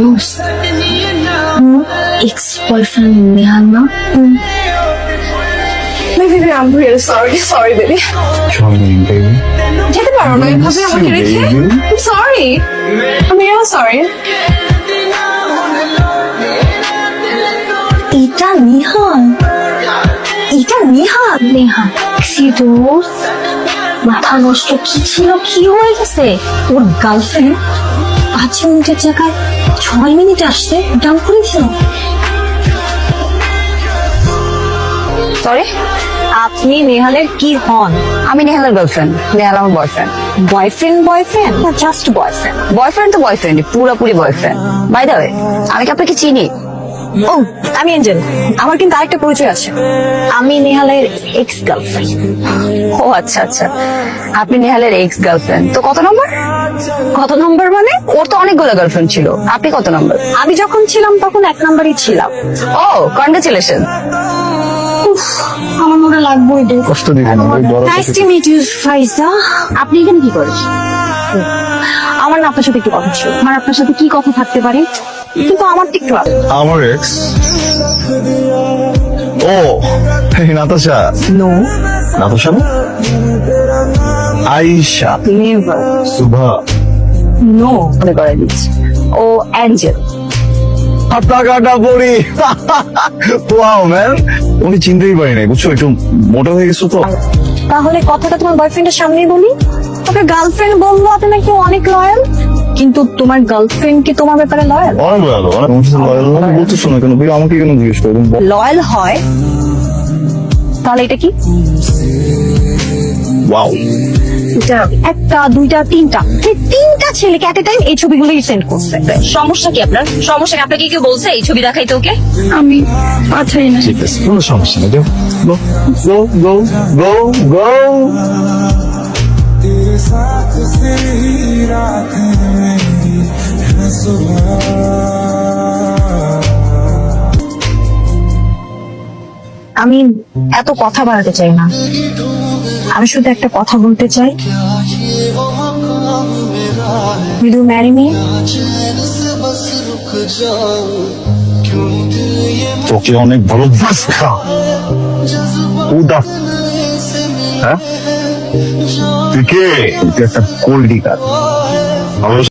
দোস্ত ex boyfriend Nehal না? Baby, I'm really sorry, baby. Charming, baby. যেতে পারো না এভাবে আমাকে রেখে? I'm sorry. I'm really sorry. এটা নিহাল, এটা নিহাল। নেহাল সি দোস্ত, মাথা নষ্ট কি ছিল, কি হয়ে গেছে? ওর গার্লফ্রেন্ড 5 মিনিটের জায়গায় 6 মিনিট আসছে, ডাউন করেছিল। Sorry? আপনি নেহালের কি হন? আমি নেহালের গার্লফ্রেন্ড, নেহাল আমার বয়ফ্রেন্ড। বয়ফ্রেন্ড না জাস্ট বয়ফ্রেন্ড? বয়ফ্রেন্ড তো বয়ফ্রেন্ড, পুরোপুরি বয়ফ্রেন্ড। বাই দ্য ওয়ে, আমি কি আপনাকে চিনি? ও আমি এঞ্জেল, আমার কিন্তু আরেকটা পরিচয় আছে, আমি নেহালের এক্স গার্লফ্রেন্ড। ও আচ্ছা আচ্ছা, আপনি নেহালের এক্স গার্লফ্রেন্ড। তো কত নম্বর? কত নম্বর মানে? ওর তো অনেকগুলো গার্লফ্রেন্ড ছিল, আপনি কত নম্বর? আমি যখন ছিলাম তখন 1 নম্বরই ছিলাম। ও কনগ্রাচুলেশন। আমার মনে লাগবে কষ্ট দিবেন না, ওই বড় নাইস টু মিট ইউ ফাইজা। আপনি এখানে কি করেন? আমার না আপনার সাথে একটু কথা ছিল। আমার আপনার সাথে কি কথা থাকতে পারে, কিন্তু আমার তো একটু আছে। আমার এক্স। ও এই নাতাশা। নো, নাতাশা না? আয়েশা। নেভার। সুভা। নো, মনে করে দিচ্ছি ও অ্যাঞ্জেল। হাতা কাটা পড়ি। ওয়াও ম্যান, উনি চিনতেই পারি নাই, বুঝছো, একটু মোটা হয়ে গেছো তো। তাহলে কথাটা তোমার বয়ফ্রেন্ডের সামনেই বলি। ওকে গার্লফ্রেন্ড বললো আপনি নাকি অনেক লয়াল, কিন্তু তোমার গার্লফ্রেন্ড কি তোমার ব্যাপারে লয়াল? অনেক ভালো, অনেক তোমার সাথে লয়াল না বলতেছো না কেন? ভাই আমাকে কেন জিজ্ঞেস করো? লয়াল হয় তাহলে এটা কি? ওয়াও, এটা 1টা 2টা 3টা, এই 3টা ছেলেকে এট এ টাইম এই ছবিগুলো সেন্ড করছে। সমস্যা কি আপনার? সমস্যা কি? আপনাকে কেউ বলছে এই ছবি দেখাইতে ওকে? আমি পাঠাই না। ঠিক আছে, কোনো সমস্যা নেই, যাও গো গো গো গো। আমি এত কথা বাড়াতে চাই না, আমি শুধু একটা কথা বলতে চাই। Will you marry me? তোকে অনেক ভালো বাসকা উদা। হ্যাঁ তুই কে? তুই একটা কোল্ড ডিকার।